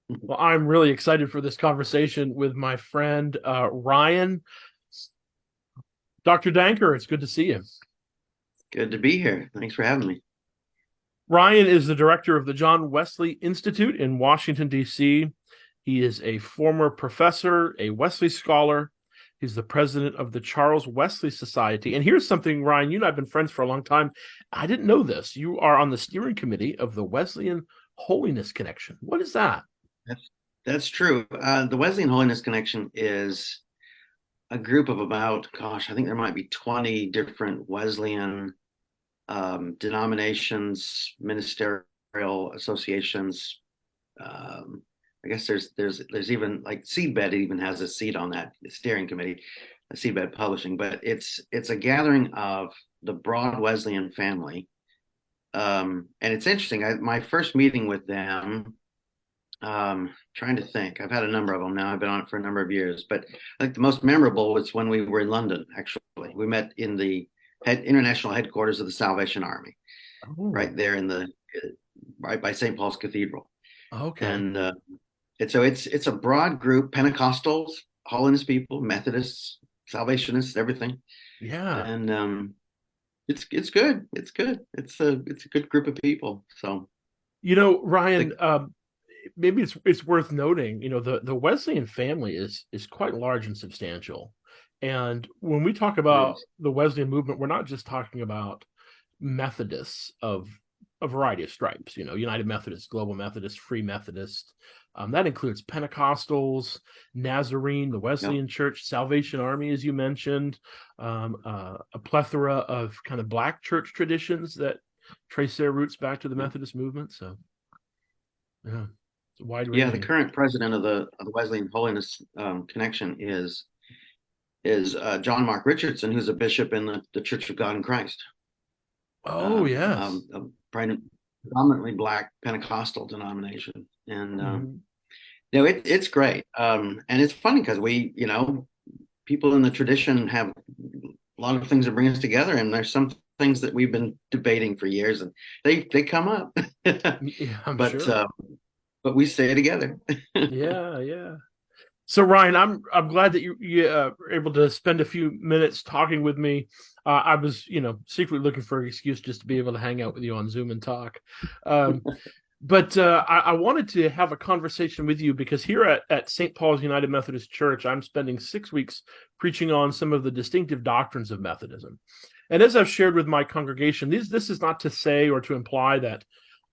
Well, I'm really excited for this conversation with my friend Ryan. Dr. Danker, it's good to see you. Good to be here. Thanks for having me. Ryan is the director of the John Wesley Institute in Washington, D.C. He is a former professor, a Wesley scholar. He's the president of the Charles Wesley Society. And here's something, Ryan, you and I have been friends for a long time. I didn't know this. You are on the steering committee of the Wesleyan Holiness Connection. What is that? That's true. The Wesleyan Holiness Connection is a group of about, gosh, I think there might be 20 different Wesleyan denominations, ministerial associations. I guess there's even like Seedbed even has a seat on that steering committee, Seedbed Publishing. But it's a gathering of the broad Wesleyan family, and it's interesting. My first meeting with them, trying to think. I've had a number of them now. I've been on it for a number of years, but I think the most memorable was when we were in London. Actually, we met in the international headquarters of the Salvation Army, Oh, right there in the right by St. Paul's Cathedral, okay. and so it's a broad group: Pentecostals, Holiness people, Methodists, Salvationists, everything, Yeah. and it's good. It's good. It's a good group of people. So Ryan, the maybe it's worth noting, the Wesleyan family is quite large and substantial. And when we talk it about is. the Wesleyan movement, we're not just talking about Methodists of a variety of stripes, United Methodist, Global Methodist, Free Methodist. That includes Pentecostals, Nazarene, the Yeah. Wesleyan Church, Salvation Army, as you mentioned, a plethora of kind of Black church traditions that trace their roots back to the Methodist movement. So, yeah, it's wide Yeah, the ranging. current president of the Wesleyan Holiness Connection is John Mark Richardson, who's a bishop in the Church of God in Christ, Oh, yes. a predominantly Black Pentecostal denomination, and Mhm. it's great, and it's funny because people in the tradition have a lot of things that bring us together, and there's some things that we've been debating for years, and they come up, Yeah, I'm but sure. we stay together. Yeah, yeah. So Ryan, I'm glad that you were able to spend a few minutes talking with me. I was, secretly looking for an excuse just to be able to hang out with you on Zoom and talk. Um, but I wanted to have a conversation with you because here at St. Paul's United Methodist Church, I'm spending 6 weeks preaching on some of the distinctive doctrines of Methodism. And as I've shared with my congregation, this is not to say or to imply that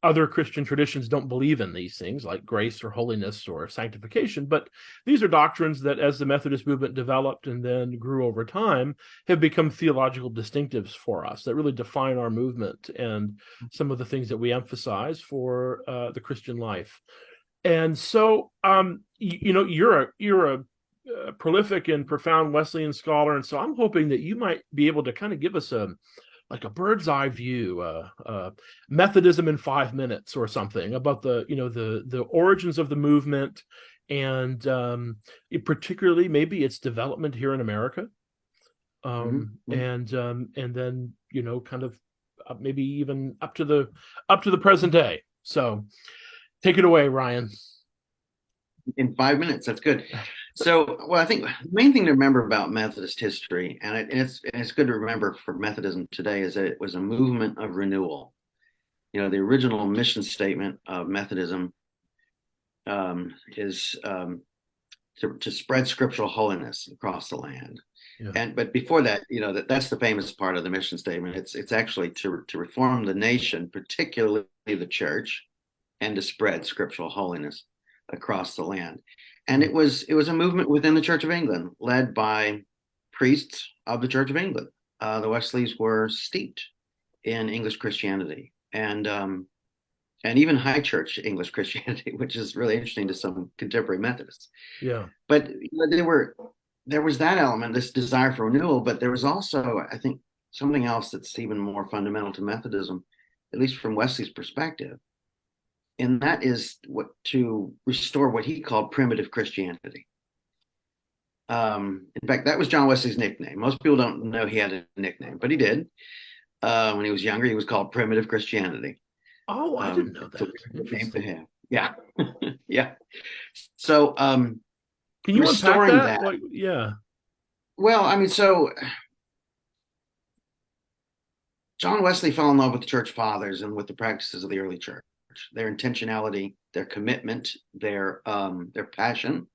other Christian traditions don't believe in these things like grace or holiness or sanctification, but these are doctrines that, as the Methodist movement developed and then grew over time, have become theological distinctives for us that really define our movement and some of the things that we emphasize for the Christian life. And so, you're a prolific and profound Wesleyan scholar, and so I'm hoping that you might be able to kind of give us a bird's eye view, Methodism in 5 minutes or something about the origins of the movement, and particularly maybe its development here in America, Mhm. and then kind of maybe even up to the present day. So take it away, Ryan. In 5 minutes. That's good. So, well, I think the main thing to remember about Methodist history, and it's good to remember for Methodism today, is that it was a movement of renewal. The original mission statement of Methodism is to spread scriptural holiness across the land. Yeah. But before that, that's the famous part of the mission statement. It's actually to reform the nation, particularly the church, and to spread scriptural holiness across the land. And Mm. it was a movement within the Church of England, led by priests of the Church of England. The Wesleys were steeped in English Christianity and even high church English Christianity, which is really interesting to some contemporary Methodists. Yeah. But there was that element, this desire for renewal, but there was also, I think, something else that's even more fundamental to Methodism, at least from Wesley's perspective, and that is to restore what he called primitive Christianity. In fact, that was John Wesley's nickname. Most people don't know he had a nickname, but he did. When he was younger, he was called Primitive Christianity. Oh, I didn't know It's a that. weird name to Interesting. have. Yeah. Yeah. So Can you unpack restoring that? that. Like, yeah. Well, I mean, so John Wesley fell in love with the church fathers and with the practices of the early church, their intentionality, their commitment, their passion.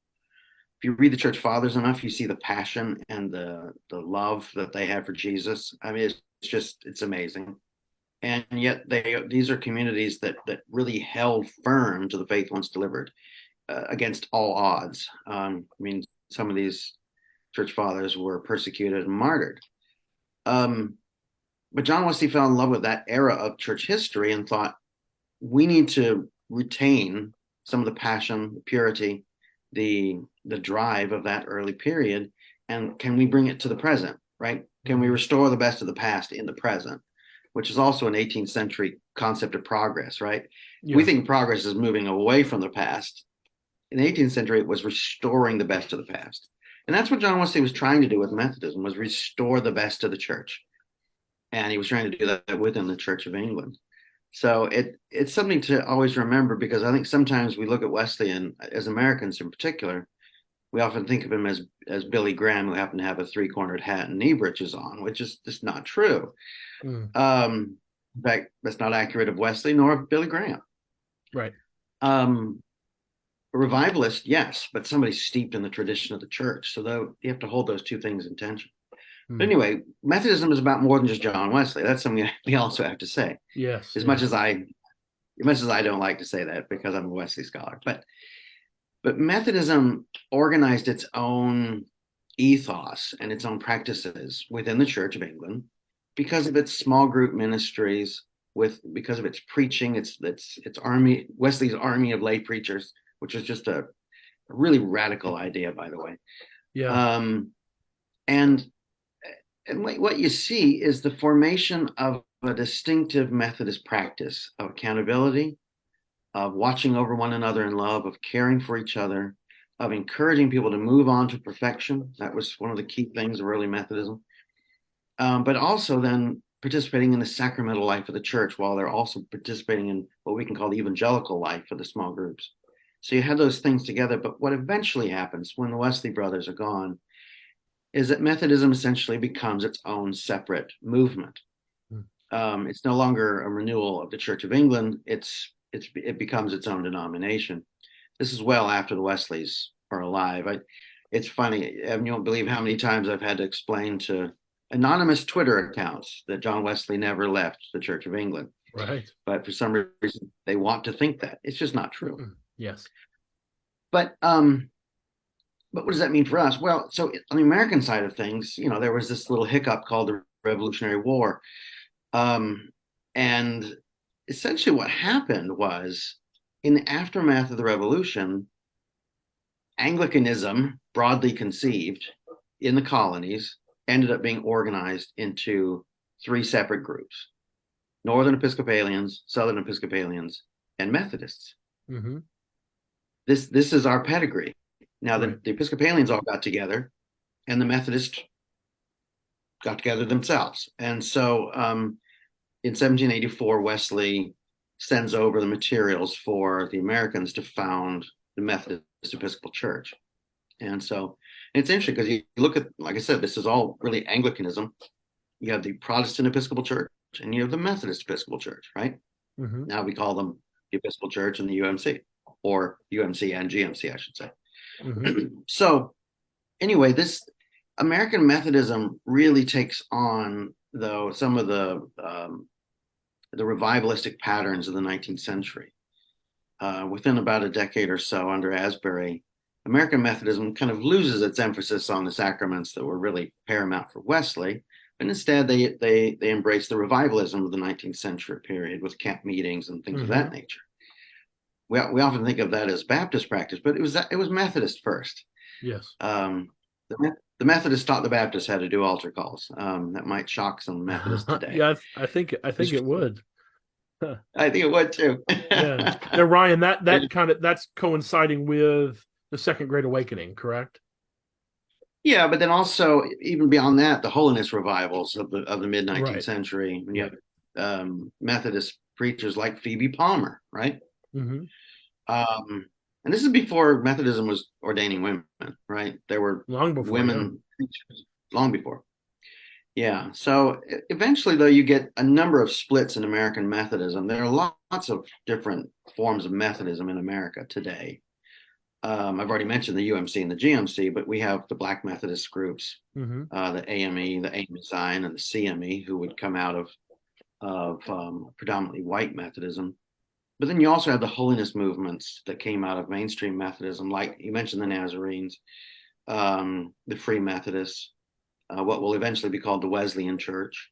If you read the church fathers enough, you see the passion and the love that they had for Jesus. I mean, it's amazing. And yet these are communities that really held firm to the faith once delivered against all odds. I mean, some of these church fathers were persecuted and martyred. But John Wesley fell in love with that era of church history and thought we need to retain some of the passion, the purity, the drive of that early period, and can we bring it to the present? Right? Can we restore the best of the past in the present? Which is also an 18th century concept of progress. Right? Yeah. We think progress is moving away from the past. In the 18th century, it was restoring the best of the past. And that's what John Wesley was trying to do with Methodism, was restore the best of the church. And he was trying to do that within the Church of England. So it's something to always remember, because I think sometimes we look at Wesley, and as Americans in particular, we often think of him as Billy Graham, who happened to have a three-cornered hat and knee breeches on, which is just not true. In fact, that's not accurate of Wesley nor of Billy Graham. Right. A revivalist, yes, but somebody steeped in the tradition of the church. So though you have to hold those two things in tension. But anyway, Methodism is about more than just John Wesley. That's something we also have to say. Yes. As much as I don't like to say that because I'm a Wesley scholar, but Methodism organized its own ethos and its own practices within the Church of England because of its small group ministries, because of its preaching, its army, Wesley's army of lay preachers, which is just a really radical idea, by the way. Yeah. And what you see is the formation of a distinctive Methodist practice of accountability, of watching over one another in love, of caring for each other, of encouraging people to move on to perfection. That was one of the key things of early Methodism. But also then participating in the sacramental life of the church, while they're also participating in what we can call the evangelical life of the small groups. So you have those things together. But what eventually happens when the Wesley brothers are gone is that Methodism essentially becomes its own separate movement. It's no longer a renewal of the Church of England. It becomes its own denomination. This is well after the Wesleys are alive. It's funny, and you won't believe how many times I've had to explain to anonymous Twitter accounts that John Wesley never left the Church of England. Right. But for some reason, they want to think that. It's just not true. Yes. But what does that mean for us? Well, so on the American side of things, there was this little hiccup called the Revolutionary War. And essentially what happened was, in the aftermath of the revolution, Anglicanism, broadly conceived in the colonies, ended up being organized into three separate groups: Northern Episcopalians, Southern Episcopalians, and Methodists. Mm-hmm. This is our pedigree. Now, right. the Episcopalians all got together, and the Methodists got together themselves. And so in 1784, Wesley sends over the materials for the Americans to found the Methodist Episcopal Church. And so it's interesting because you look at, like I said, this is all really Anglicanism. You have the Protestant Episcopal Church and you have the Methodist Episcopal Church, right? Mm-hmm. Now we call them the Episcopal Church and the UMC, or UMC and GMC, I should say. Mm-hmm. So anyway, this American Methodism really takes on, though, some of the revivalistic patterns of the 19th century. Within about a decade or so under Asbury, American Methodism kind of loses its emphasis on the sacraments that were really paramount for Wesley, but instead they embrace the revivalism of the 19th century period with camp meetings and things of that nature. We often think of that as Baptist practice, but it was Methodist first. Yes. The Methodists taught the Baptists how to do altar calls. That might shock some Methodists today. Yeah, I think it would. I think it would too. Yeah. Now, Ryan, that's coinciding with the Second Great Awakening, correct? Yeah, but then also even beyond that, the holiness revivals of the mid 19th century. When you have Methodist preachers like Phoebe Palmer, right? Mm-hmm. And this is before Methodism was ordaining women, right? There were Long before, yeah. women preachers long before. Yeah. So eventually, though, you get a number of splits in American Methodism. There are lots of different forms of Methodism in America today. I've already mentioned the UMC and the GMC, but we have the Black Methodist groups, the AME, the AME Zion, and the CME, who would come out of predominantly white Methodism. But then you also have the holiness movements that came out of mainstream Methodism, like you mentioned the Nazarenes, the Free Methodists, what will eventually be called the Wesleyan Church.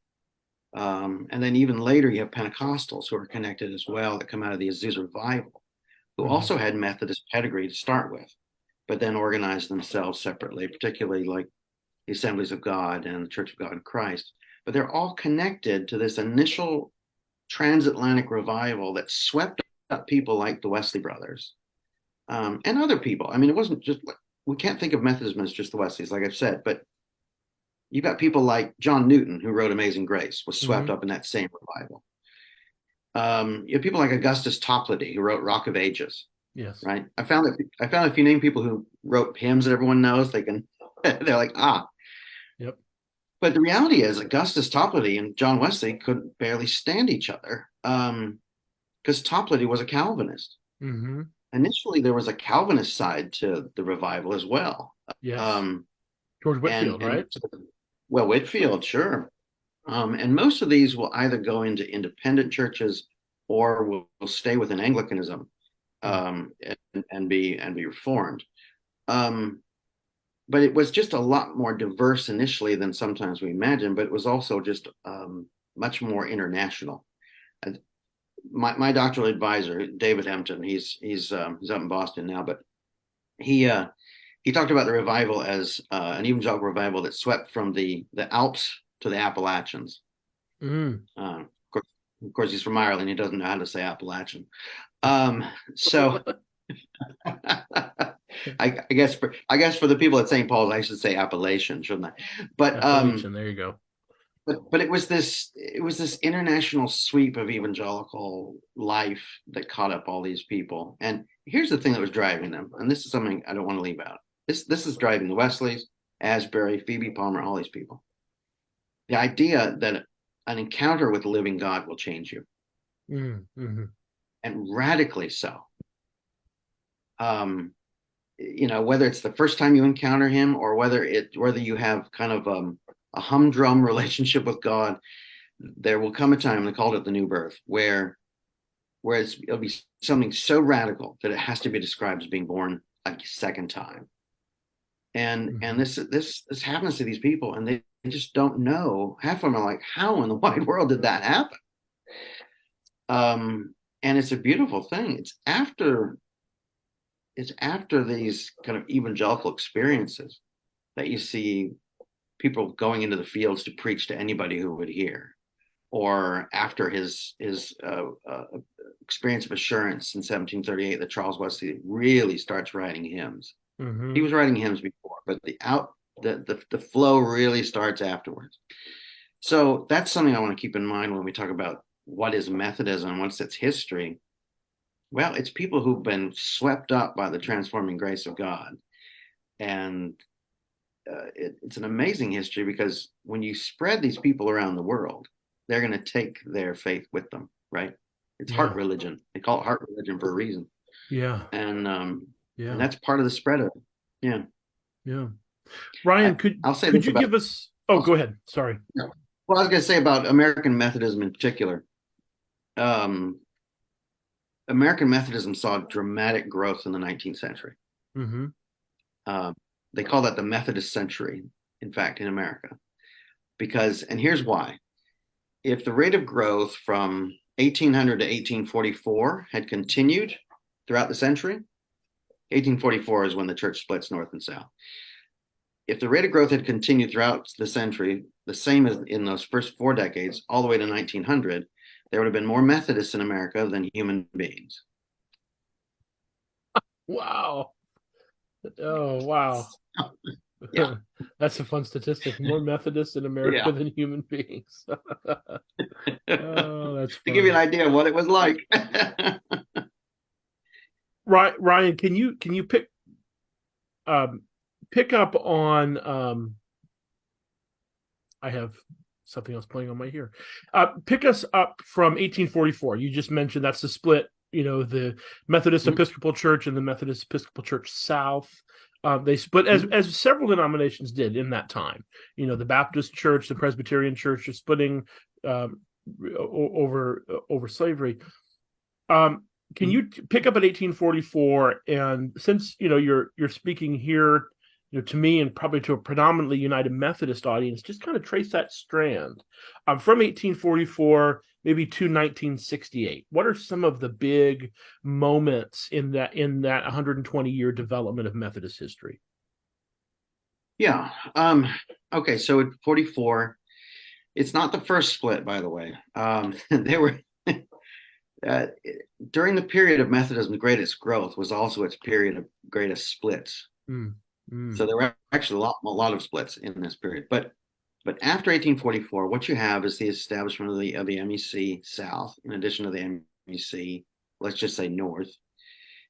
And then even later, you have Pentecostals who are connected as well that come out of the Azusa Revival, who also had Methodist pedigree to start with, but then organized themselves separately, particularly like the Assemblies of God and the Church of God in Christ. But they're all connected to this initial transatlantic revival that swept up people like the Wesley brothers and other people. I mean, it wasn't just, we can't think of Methodism as just the Wesleys, like I've said, but you've got people like John Newton, who wrote Amazing Grace, was swept up in that same revival. You have people like Augustus Toplady, who wrote Rock of Ages. Yes. Right. I found if you name people who wrote hymns that everyone knows, they're like, ah. Yep. But the reality is Augustus Toplady and John Wesley could barely stand each other because Toplady was a Calvinist. Initially, there was a Calvinist side to the revival as well. Yes. George Whitefield, right? Well, Whitefield, sure. And most of these will either go into independent churches or will stay within Anglicanism and be reformed. But it was just a lot more diverse initially than sometimes we imagine, but it was also just much more international. And my doctoral advisor, David Hempton, he's up in Boston now, but he talked about the revival as an evangelical revival that swept from the Alps to the Appalachians. Of course, he's from Ireland. He doesn't know how to say Appalachian. So I guess for the people at St. Paul's, I should say Appalachian, shouldn't I? But Appalachian, there you go. But it was this international sweep of evangelical life that caught up all these people. And here's the thing that was driving them, and this is something I don't want to leave out. This is driving the Wesleys, Asbury, Phoebe Palmer, all these people. The idea that an encounter with the living God will change you, and radically so. Whether it's the first time you encounter Him or whether you have kind of a humdrum relationship with God, there will come a time, they called it the new birth, where it'll be something so radical that it has to be described as being born a second time. And this happens to these people, and they just don't know. Half of them are like, how in the wide world did that happen? And it's a beautiful thing. It's after these kind of evangelical experiences that you see people going into the fields to preach to anybody who would hear, or after his experience of assurance in 1738 that Charles Wesley really starts writing hymns. He was writing hymns before, but the flow really starts afterwards. So that's something I want to keep in mind when we talk about what is Methodism, what's its history. Well, it's people who've been swept up by the transforming grace of God. And it's an amazing history, because when you spread these people around the world, they're going to take their faith with them, right? It's heart religion. They call it heart religion for a reason. Yeah. And that's part of the spread of it. Yeah. Yeah. Ryan, could you give us... Oh, go ahead. Sorry. Well, I was going to say about American Methodism in particular. American Methodism saw dramatic growth in the 19th century. They call that the Methodist century, in fact, in America. And here's why. If the rate of growth from 1800 to 1844 had continued throughout the century, 1844 is when the church splits north and south. If the rate of growth had continued throughout the century, the same as in those first 4 decades, all the way to 1900, there would have been more Methodists in America than human beings. Wow. Oh, wow. Yeah. That's a fun statistic. More Methodists in America than human beings. Oh, that's to give you an idea of what it was like. Ryan, can you um, pick up on I have something else playing on my ear. Pick us up from 1844. You just mentioned that's the split, the Methodist Mhm. Episcopal Church and the Methodist Episcopal Church South. They split Mhm. as several denominations did in that time. The Baptist Church, the Presbyterian Church are splitting um, over slavery. Can Mhm. you pick up at 1844? And since you're speaking here, to me and probably to a predominantly United Methodist audience, just kind of trace that strand from 1844 maybe to 1968. What are some of the big moments in that 120-year development of Methodist history? Yeah. Okay. So at 44, it's not the first split, by the way. There were uh, during the period of Methodism's greatest growth was also its period of greatest splits. Mm, mm, So there were actually a lot of splits in this period. But after 1844, what you have is the establishment of the MEC South, in addition to the MEC, let's just say North.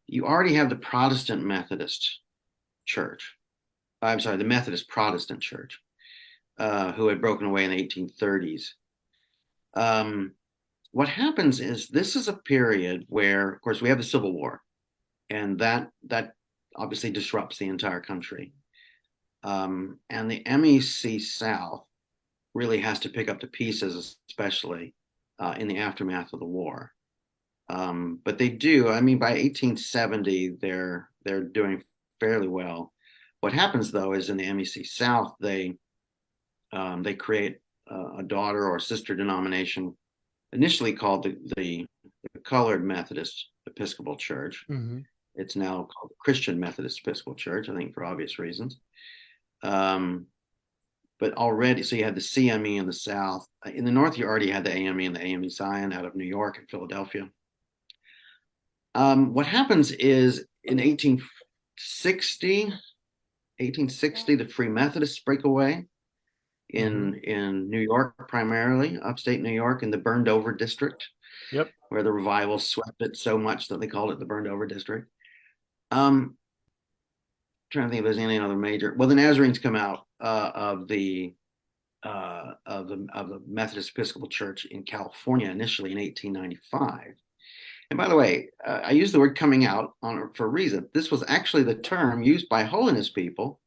You already have the Protestant Methodist Church. I'm sorry, the Methodist Protestant Church, who had broken away in the 1830s. Um, what happens is this is a period where, of course, we have the Civil War, and that obviously disrupts the entire country. And the MEC South really has to pick up the pieces, especially in the aftermath of the war. But they do. I mean, by 1870, they're doing fairly well. What happens though is in the MEC South, they create a daughter or sister denomination, initially called the Colored Methodist Episcopal Church. mm-hmm. It's now called the Christian Methodist Episcopal Church, I think for obvious reasons. Um, but already, so you had the CME in the South. In the North, you already had the AME and the AME Zion out of New York and Philadelphia. What happens is in 1860, the Free Methodists break away Mm-hmm. in New York, primarily upstate New York, in the burned over district, Yep. where the revival swept it so much that they called it the burned over district. Um, Trying to think if there's any other major. Well, the Nazarenes come out of the Methodist Episcopal Church in California initially in 1895. And by the way, I use the word coming out for a reason. This was actually the term used by holiness people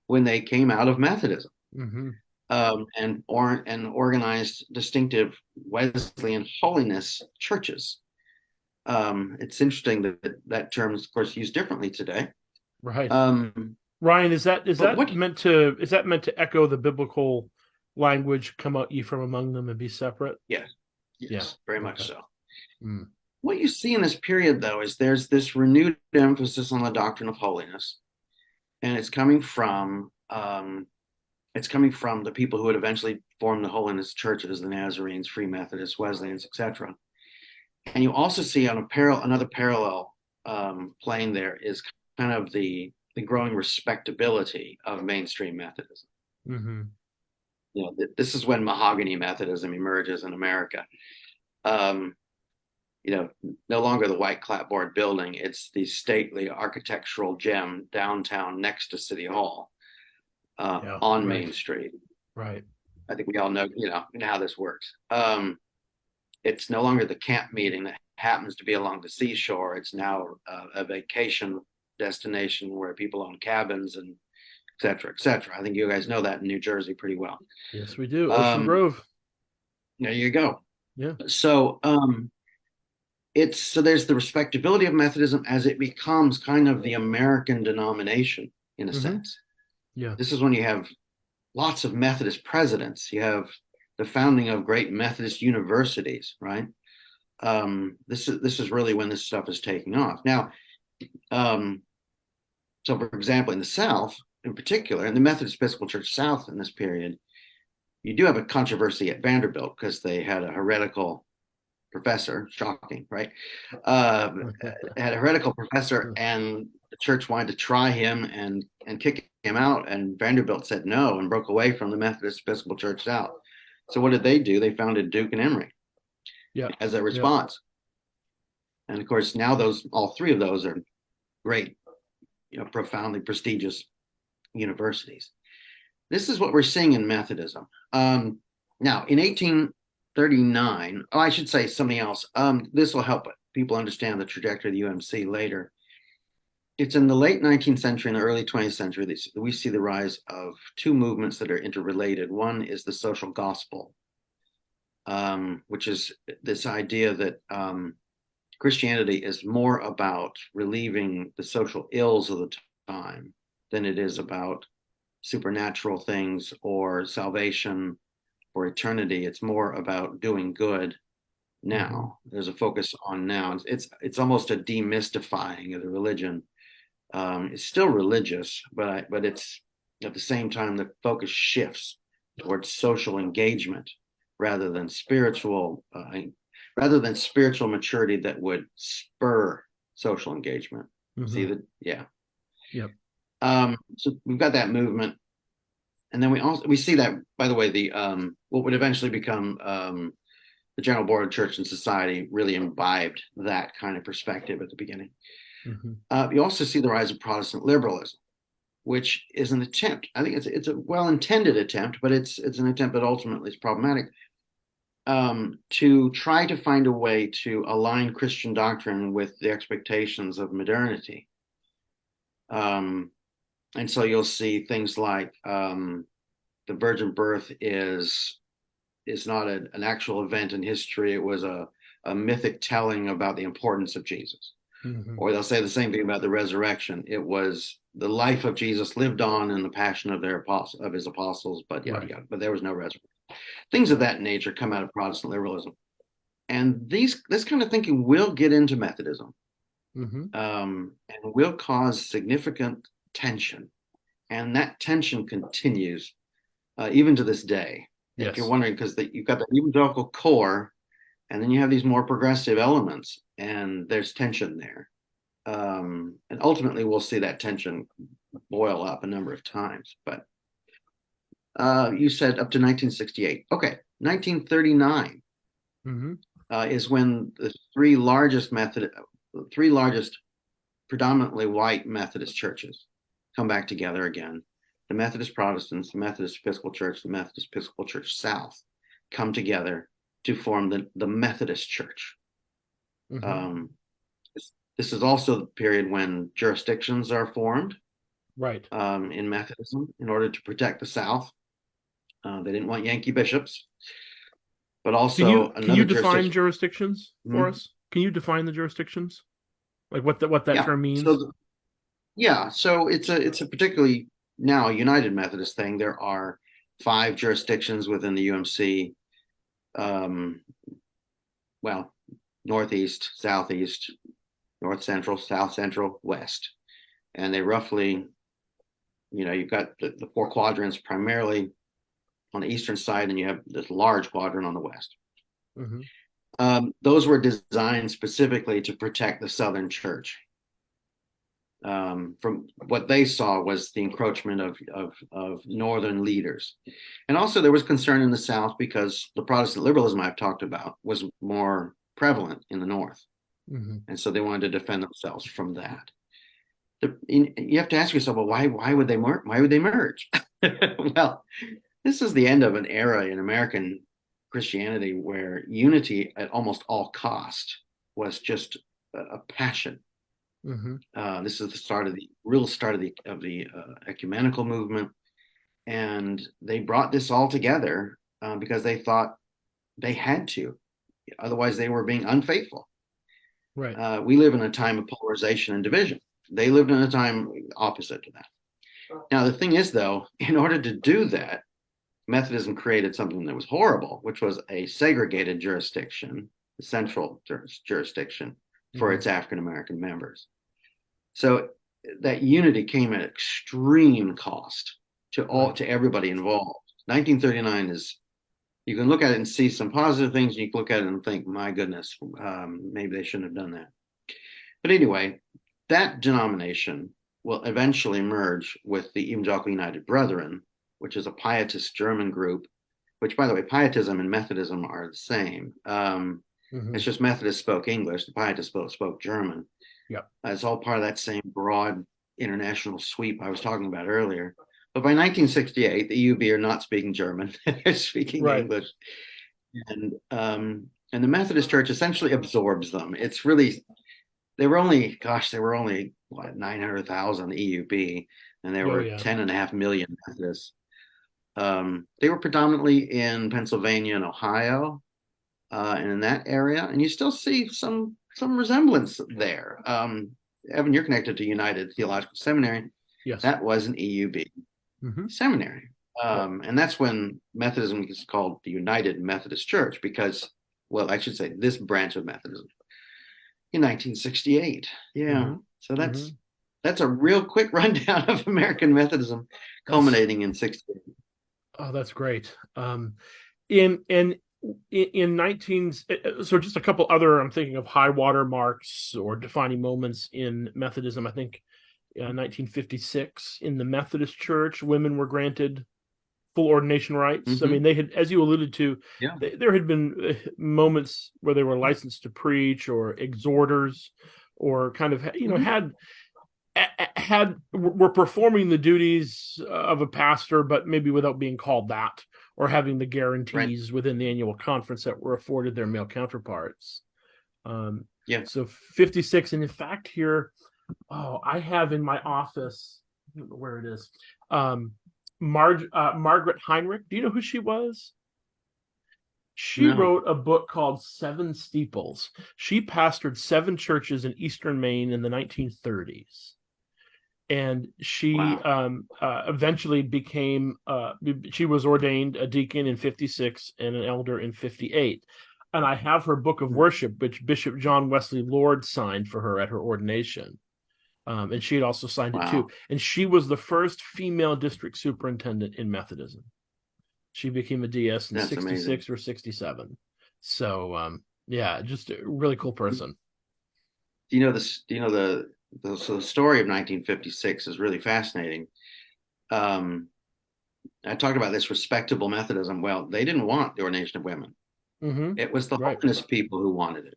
when they came out of Methodism, Mm-hmm. and organized distinctive Wesleyan holiness churches. It's interesting that term is, of course, used differently today. Right. Um, Ryan, is that is but that what? meant to echo the biblical language, come out ye from among them and be separate? Yes, Yeah. yes, very much Okay. so. Mm. What you see in this period, though, is there's this renewed emphasis on the doctrine of holiness, and it's coming from the people who would eventually form the holiness churches, the Nazarenes, Free Methodists, Wesleyans, etc. And you also see on another parallel plane there is kind of the growing respectability of mainstream Methodism. Mm-hmm. This is when mahogany Methodism emerges in America. Um, no longer the white clapboard building; it's the stately architectural gem downtown next to City Hall, Yeah. on Right. Main Street. Right. I think we all know, how this works. It's no longer the camp meeting that happens to be along the seashore. It's now a vacation destination where people own cabins and et cetera, et cetera. I think you guys know that in New Jersey pretty well. Yes, we do. Ocean Um, Grove. there you go. Yeah. So there's the respectability of Methodism as it becomes kind of the American denomination in a Mm-hmm. sense. Yeah. This is when you have lots of Methodist presidents. You have the founding of great Methodist universities, right? This is really when this stuff is taking off. Now, um, so for example, in the South, in particular, in the Methodist Episcopal Church South in this period, you do have a controversy at Vanderbilt because they had a heretical professor. Shocking, right? Had a heretical professor, and the church wanted to try him and kick him out, and Vanderbilt said no and broke away from the Methodist Episcopal Church South. So what did they do? They founded Duke and Emory Yeah. as a Yeah. response. And of course, now all three of those are great, profoundly prestigious universities. This is what we're seeing in Methodism. Now, in 1839, I should say something else. This will help people understand the trajectory of the UMC later. It's in the late 19th century and the early 20th century that we see the rise of two movements that are interrelated. One is the social gospel, which is this idea that Christianity is more about relieving the social ills of the time than it is about supernatural things or salvation or eternity. It's more about doing good now. There's a focus on now. It's almost a demystifying of the religion. It's still religious, but it's at the same time the focus shifts towards social engagement rather than spiritual maturity that would spur social engagement. See that? Yeah. Yep. So we've got that movement, and then we see that, by the way, the what would eventually become the General Board of Church and Society really imbibed that kind of perspective at the beginning. You also see the rise of Protestant liberalism, which is an attempt. I think it's a well-intended attempt, but it's an attempt that ultimately is problematic, to try to find a way to align Christian doctrine with the expectations of modernity. And so you'll see things like the virgin birth is not an actual event in history. It was a mythic telling about the importance of Jesus. Or they'll say the same thing about the resurrection. It was the life of Jesus lived on in the passion of his apostles, but but there was no resurrection. Things of that nature come out of Protestant liberalism, and this kind of thinking will get into Methodism, and will cause significant tension, and that tension continues even to this day. Yes. If you're wondering, because you've got the evangelical core, and then you have these more progressive elements, and there's tension there. And ultimately, we'll see that tension boil up a number of times. But you said up to 1968. Okay, 1939 is when the three largest predominantly white Methodist churches come back together again. The Methodist Protestants, the Methodist Episcopal Church, the Methodist Episcopal Church South come together to form the Methodist Church. This is also the period when jurisdictions are formed, right? In Methodism, in order to protect the South. They didn't want Yankee bishops, but also can you define jurisdictions for us? Can you define the jurisdictions, like what that term means? So it's a particularly now a United Methodist thing. There are 5 jurisdictions within the UMC. Northeast, southeast, north central, south central, west, and they roughly, you've got the 4 quadrants primarily on the eastern side, and you have this large quadrant on the west. Those were designed specifically to protect the Southern Church from what they saw was the encroachment of Northern leaders. And also there was concern in the South because the Protestant liberalism I've talked about was more prevalent in the North. And so they wanted to defend themselves from that. You have to ask yourself, well, why would they merge? Well, this is the end of an era in American Christianity where unity at almost all cost was just a passion. This is the real start of the ecumenical movement, and they brought this all together because they thought they had to, otherwise they were being unfaithful. Right. We live in a time of polarization and division. They lived in a time opposite to that. Now the thing is, though, in order to do that, Methodism created something that was horrible, which was a segregated jurisdiction, the central jurisdiction for its African American members. So that unity came at extreme cost to everybody involved. 1939 is, you can look at it and see some positive things, and you can look at it and think, my goodness, maybe they shouldn't have done that. But anyway, that denomination will eventually merge with the Evangelical United Brethren, which is a pietist German group, which, by the way, pietism and Methodism are the same. It's just Methodists spoke English, the pietists spoke German. Yep. It's all part of that same broad international sweep I was talking about earlier. But by 1968, the EUB are not speaking German; they're speaking Right. English, and the Methodist Church essentially absorbs them. It's really they were only what 900,000 EUB, and there Oh were yeah. 10.5 million Methodists. They were predominantly in Pennsylvania and Ohio, and in that area, and you still see some resemblance there. Evan, you're connected to United Theological Seminary. Yes. That was an EUB Mm-hmm. seminary. Yep. And that's when Methodism is called the United Methodist Church because, well, I should say this branch of Methodism in 1968. Yeah. Mm-hmm. So Mm-hmm. that's a real quick rundown of American Methodism That's culminating in 68. oh, that's great. In 19 so just a couple other I'm thinking of high water marks or defining moments in Methodism. I think 1956 in the Methodist Church, women were granted full ordination rights. I Mm-hmm. mean, they had, as you alluded to, Yeah. there had been moments where they were licensed to preach or exhorters, or kind of Mm-hmm. were performing the duties of a pastor, but maybe without being called that, or having the Right. guarantees within the annual conference that were afforded their male counterparts. Yeah. So 56, and in fact, here, I have in my office, I don't know where it is. Margaret Heinrich. Do you know who she was? She No. wrote a book called Seven Steeples. She pastored 7 churches in Eastern Maine in the 1930s. And she Wow. eventually became she was ordained a deacon in 56 and an elder in 58. And I have her book of worship, which Bishop John Wesley Lord signed for her at her ordination. And she had also signed it too. Wow. And she was the first female district superintendent in Methodism. She became a DS in That's amazing. 66 or 67. So yeah, just a really cool person. Do you know this? Do you know so the story of 1956 is really fascinating. Um, I talked about this respectable Methodism. Well, they didn't want the ordination of women. Mm-hmm. It was the Right. holiness people who wanted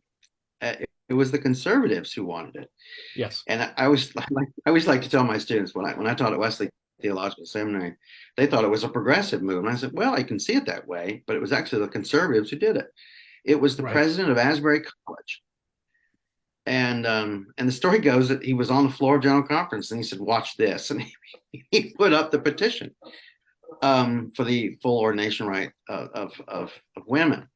it. It was the conservatives who wanted it. Yes. And I always like to tell my students when I taught at Wesley Theological Seminary, they thought it was a progressive move. And I said, well, I can see it that way, but it was actually the conservatives who did it. It was the Right. president of Asbury College. And the story goes that he was on the floor of General Conference and he said, watch this. And he put up the petition for the full ordination right of women.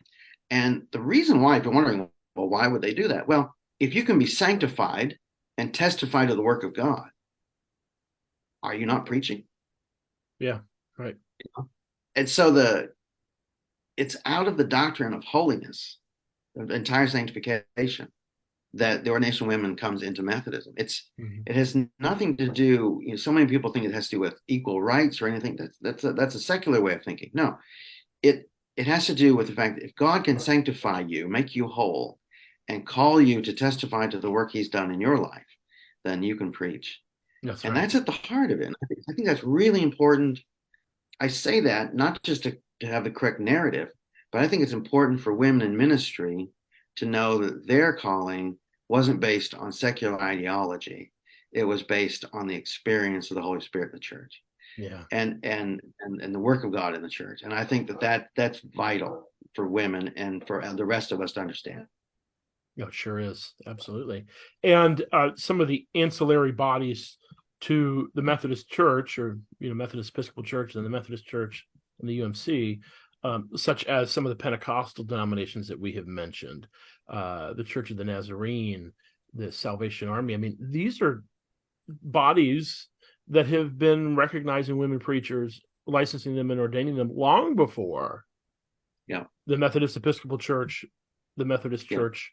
And the reason why, if you're wondering, well, why would they do that? Well, if you can be sanctified and testify to the work of God, are you not preaching? Yeah. Right. And so it's out of the doctrine of holiness, the entire sanctification, that the ordination of women comes into Methodism. It has nothing to do. So many people think it has to do with equal rights or anything. That's a secular way of thinking. No, it has to do with the fact that if God can sanctify you, make you whole, and call you to testify to the work He's done in your life, then you can preach. That's And right. that's at the heart of it. I think that's really important. I say that not just to have the correct narrative, but I think it's important for women in ministry to know that their calling wasn't based on secular ideology. It was based on the experience of the Holy Spirit in the church. Yeah. And the work of God in the church. And I think that's vital for women and for the rest of us to understand. No, it sure is. Absolutely. And some of the ancillary bodies to the Methodist Church, or Methodist Episcopal Church and the Methodist Church and the UMC, such as some of the Pentecostal denominations that we have mentioned, the Church of the Nazarene, the Salvation Army. I mean, these are bodies that have been recognizing women preachers, licensing them and ordaining them long before the Methodist Episcopal Church, the Methodist Church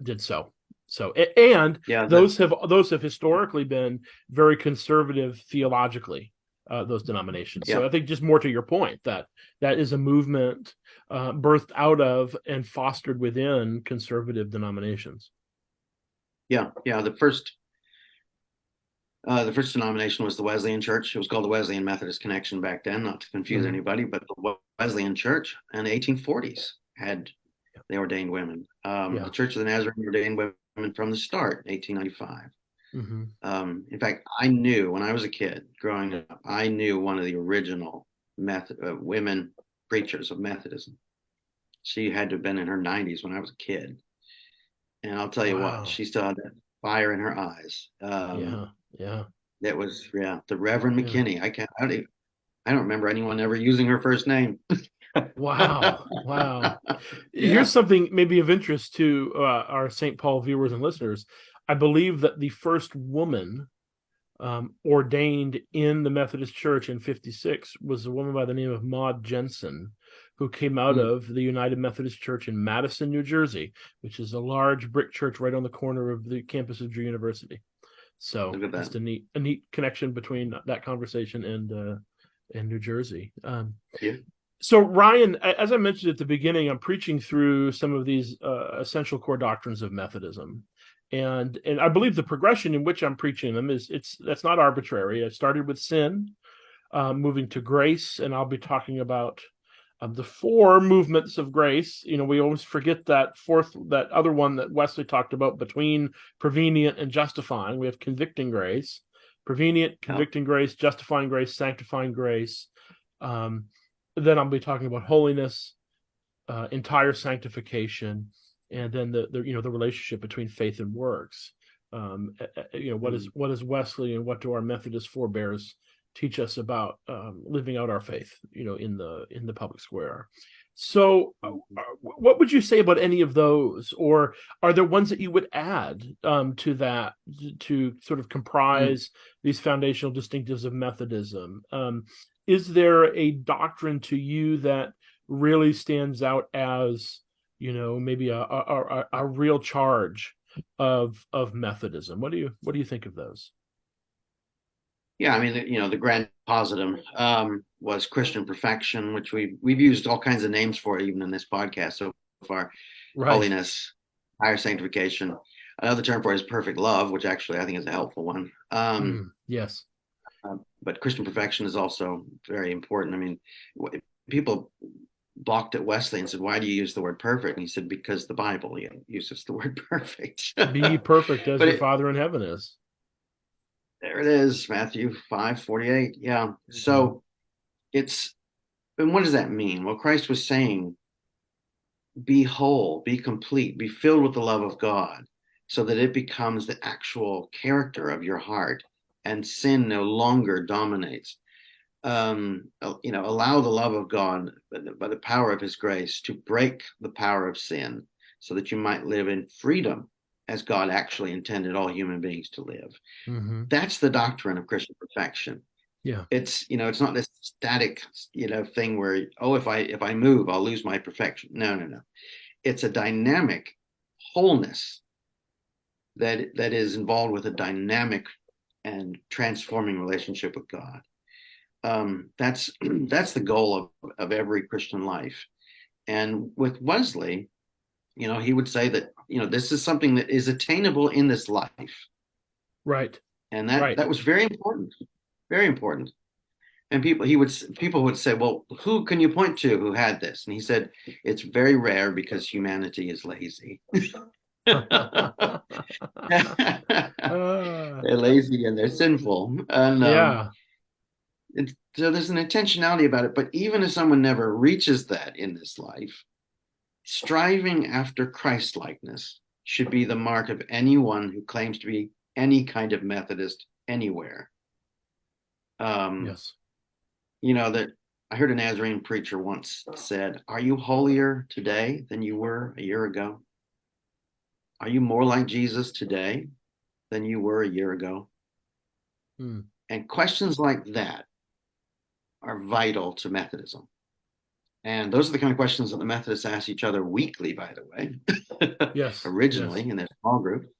did so. So, and those have historically been very conservative theologically, those denominations. So I think just more to your point, that is a movement birthed out of and fostered within conservative denominations. Yeah. The first denomination was the Wesleyan Church. It was called the Wesleyan Methodist Connection back then, not to confuse anybody, but the Wesleyan Church in the 1840s they ordained women. The Church of the Nazarene ordained from the start, 1895. Mm-hmm. In fact, I knew when I was a kid growing up, I knew one of the original women preachers of Methodism. She had to have been in her 90s when I was a kid. And I'll tell you what, Wow. she still had that fire in her eyes. Yeah. Yeah. That was, yeah, the Reverend Yeah. McKinney. I don't remember anyone ever using her first name. Wow. Wow. Here's Yeah. something maybe of interest to our St. Paul viewers and listeners. I believe that the first woman ordained in the Methodist Church in '56 was a woman by the name of Maud Jensen, who came out Mm, of the United Methodist Church in Madison, New Jersey, which is a large brick church right on the corner of the campus of Drew University. So look at that. just a neat connection between that conversation and New Jersey. Yeah. So Ryan, as I mentioned at the beginning, I'm preaching through some of these essential core doctrines of Methodism, and I believe the progression in which I'm preaching them is that's not arbitrary. I started with sin, moving to grace, and I'll be talking about the four movements of grace. You know, we always forget that other one that Wesley talked about between prevenient and justifying. We have convicting grace, prevenient, Yeah. convicting grace, justifying grace, sanctifying grace. Um, then I'll be talking about holiness, entire sanctification, and then the relationship between faith and works. Mm. What is Wesley and what do our Methodist forebears teach us about living out our faith? In the public square. So, what would you say about any of those, or are there ones that you would add to that to sort of Mm. comprise these foundational distinctives of Methodism? Is there a doctrine to you that really stands out as maybe a real charge of Methodism? What do you think of those? Yeah, I mean, the grand positum was Christian perfection, which we've used all kinds of names for even in this podcast so far. Right. Holiness, higher sanctification. Another term for it is perfect love, which actually I think is a helpful one. Yes. But Christian perfection is also very important. I mean, people balked at Wesley and said, "Why do you use the word perfect?" And he said, "Because the Bible uses the word perfect." Be ye perfect as But your Father in heaven is. there it is, Matthew 5:48. Yeah. Mhm. So it's, and what does that mean? Well, Christ was saying, be whole, be complete, be filled with the love of God, so that it becomes the actual character of your heart and sin no longer dominates. Allow the love of God by the power of his grace to break the power of sin so that you might live in freedom as God actually intended all human beings to live. Mm-hmm. That's the doctrine of Christian perfection. Yeah. It's not this static, thing where, oh, if I move, I'll lose my perfection. No, no, no. It's a dynamic wholeness that is involved with a dynamic and transforming relationship with God. That's that's the goal of every Christian life. And with Wesley, he would say that this is something that is attainable in this life, Right. and that Right. that was very important. And people would say, well, who can you point to who had this? And he said, it's very rare because humanity is lazy. Uh, They're lazy and they're sinful, and yeah. so there's an intentionality about it. But even if someone never reaches that in this life, striving after Christ likeness should be the mark of anyone who claims to be any kind of Methodist anywhere. Um, Yes. that I heard a Nazarene preacher once said, "Are you holier today than you were a year ago? Are you more like Jesus today than you were a year ago?" Mm. And questions like that are vital to Methodism. And those are the kind of questions that the Methodists ask each other weekly, by the way, Yes. Yes. originally in their small group.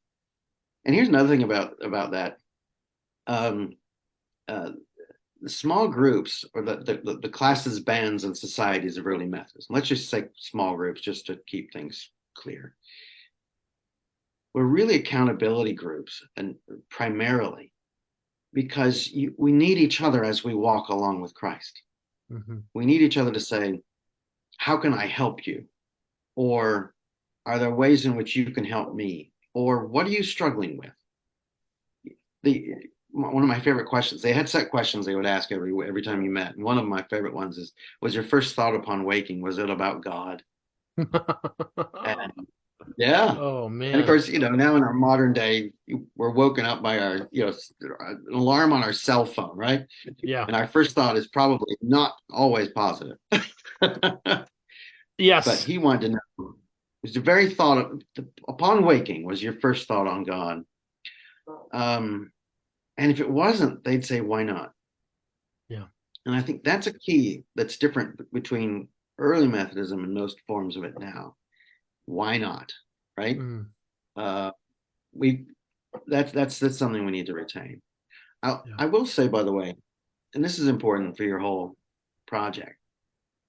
And here's another thing about that. Um, uh, the small groups, or the classes, bands, and societies of early Methodists, let's just say small groups just to keep things clear, were really accountability groups, and primarily because we need each other as we walk along with Christ. Mm-hmm. We need each other to say, how can I help you? Or are there ways in which you can help me? or what are you struggling with? One of my favorite questions, they had set questions they would ask every time you met. And one of my favorite ones is, was your first thought upon waking, was it about God? And yeah. Oh And of man. course, now in our modern day, we're woken up by an alarm on our cell phone, right? Yeah. And our first thought is probably not always positive. But Yes. he wanted to know, was the very thought upon waking, was your first thought on God? And if it wasn't, they'd say, why not? Yeah. And I think that's a key that's different between early Methodism and most forms of it now. Why not? Right? Mm, Uh, we that's something we need to retain. yeah. I will say, by the way, and this is important for your whole project.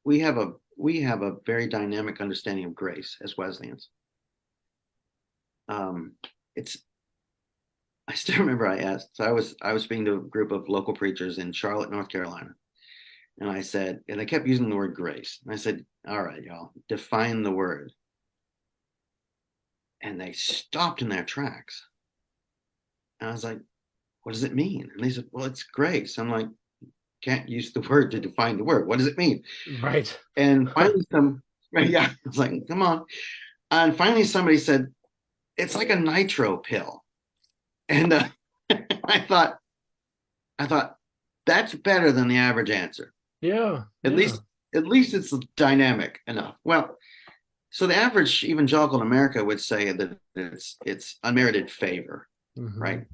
We have a very dynamic understanding of grace as Wesleyans. It's I still remember I asked. So I was speaking to a group of local preachers in Charlotte, North Carolina, and I said, and they kept using the word grace. And I said, all right, y'all, define the word. And they stopped in their tracks. And I was like, what does it mean? And they said, well, it's grace. I'm like, can't use the word to define the word. What does it mean? Right. And finally, yeah, I was like, come on. And finally, somebody said, it's like a nitro pill. And I thought, that's better than the average answer. Yeah. At Yeah. least, at least it's dynamic enough. Well, so the average evangelical in America would say that it's unmerited favor, Hmm. right?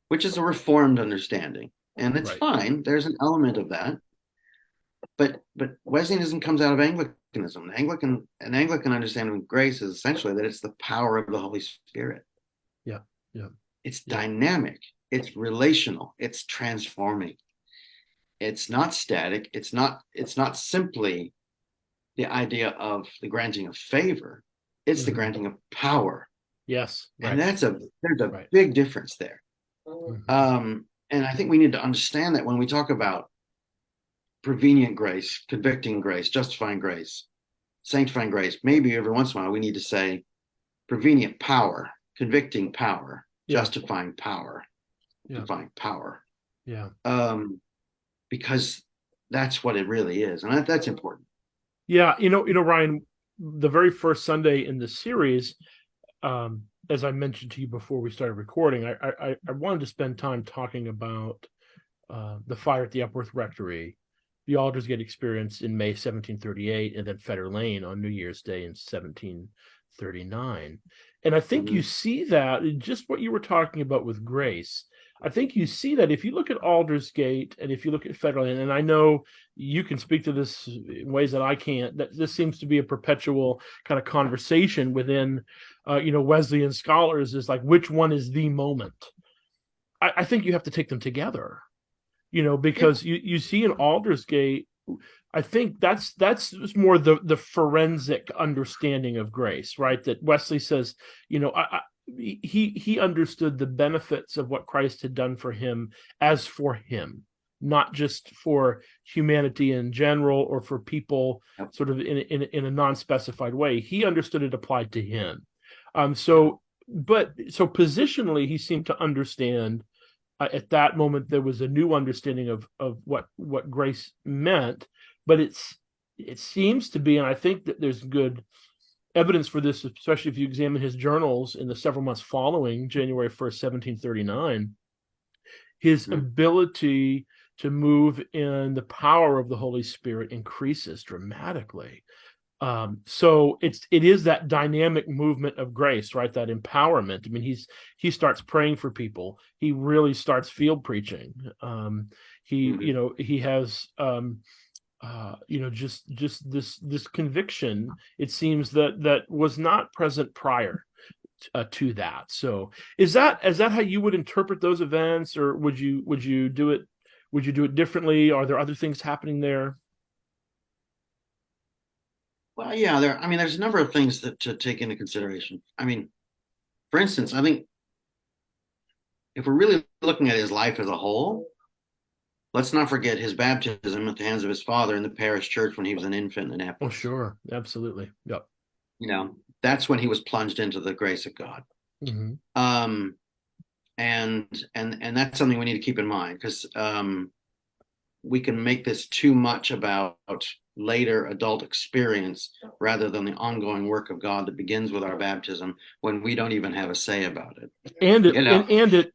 Which is a reformed understanding, and it's Right. fine. There's an element of that, but Wesleyanism comes out of Anglicanism. An Anglican understanding of grace is essentially that it's the power of the Holy Spirit. Yeah. Yeah. It's Yeah. dynamic. It's relational. It's transforming. It's not static. It's not simply the idea of the granting of favor. It's the Hmm. granting of power. Yes. And Right. there's a Right. big difference there. Hmm. And I think we need to understand that when we talk about prevenient grace, convicting grace, justifying grace, sanctifying grace, maybe every once in a while we need to say prevenient power, convicting power, Yeah. justifying power, Yeah. divine power, Yeah. because that's what it really is, and that's important. Yeah. Ryan, the very first Sunday in the series, as I mentioned to you before we started recording, I wanted to spend time talking about the fire at the Epworth Rectory, the Aldersgate experience in May 1738, and then Fetter Lane on New Year's Day in 1739. And I think you Mm-hmm. see that just what you were talking about with grace. I think you see that if you look at Aldersgate and if you look at Fetter Lane, and I know you can speak to this in ways that I can't, that this seems to be a perpetual kind of conversation within, Wesleyan scholars, is like, which one is the moment? I think you have to take them together, Yeah. because you see in Aldersgate, I think that's more the forensic understanding of grace, right? That Wesley says, he understood the benefits of what Christ had done for him as for him, not just for humanity in general or for people Yep. sort of in a non-specified way. He understood it applied to him. Yeah. So positionally, he seemed to understand at that moment there was a new understanding of what grace meant, but it seems to be, and I think that there's good evidence for this, especially if you examine his journals in the several months following January 1st, 1739, his Mm-hmm. ability to move in the power of the Holy Spirit increases dramatically. So it is that dynamic movement of grace, right? That empowerment. I mean, he starts praying for people. He really starts field preaching. Mm-hmm. He has just this conviction. It seems that was not present prior to that. So is that how you would interpret those events, or would you do it? Would you do it differently? Are there other things happening there? Well, yeah, there's a number of things that to take into consideration. For instance, I think if we're really looking at his life as a whole, let's not forget his baptism at the hands of his father in the parish church when he was an infant in Oh, Epworth. sure, absolutely. Yep. You know, that's when he was plunged into the grace of God. Mm-hmm. And that's something we need to keep in mind, because we can make this too much about later adult experience rather than the ongoing work of God that begins with our baptism, when we don't even have a say about it. And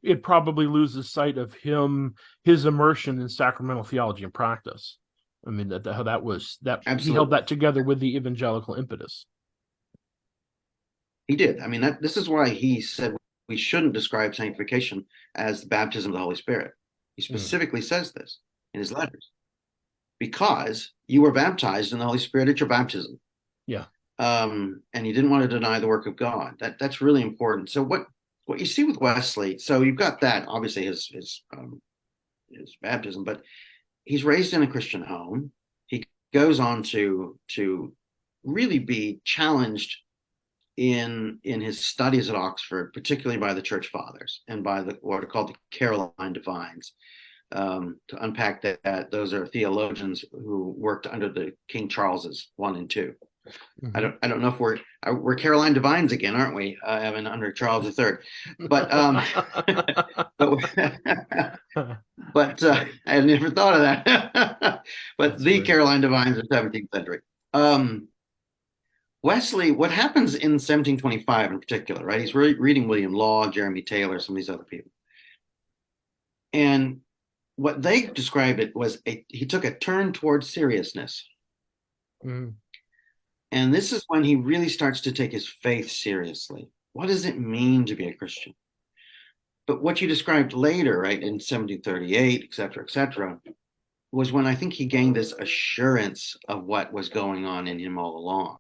it probably loses sight of his immersion in sacramental theology and practice. I mean, how that was that Absolutely. He held that together with the evangelical impetus. He did. I mean, this is why he said we shouldn't describe sanctification as the baptism of the Holy Spirit. He specifically says this in his letters, because you were baptized in the Holy Spirit at your baptism. Yeah. And he didn't want to deny the work of God. That's really important. So what you see with Wesley, so you've got that, obviously his baptism, but he's raised in a Christian home. He goes on to really be challenged in his studies at Oxford, particularly by the Church Fathers and by what are called the Caroline Divines. To unpack that, those are theologians who worked under the King Charleses 1 and 2. Mm-hmm. I don't know if we're Caroline Divines again, aren't we? I mean, under Charles III, but but I never thought of that. But that's the great. Caroline Divines of 17th century. Wesley, what happens in 1725 in particular, right? He's reading William Law, Jeremy Taylor, some of these other people. And what they described it was he took a turn towards seriousness. Mm. And this is when he really starts to take his faith seriously. What does it mean to be a Christian? But what you described later, right, in 1738, et cetera, was when I think he gained this assurance of what was going on in him all along.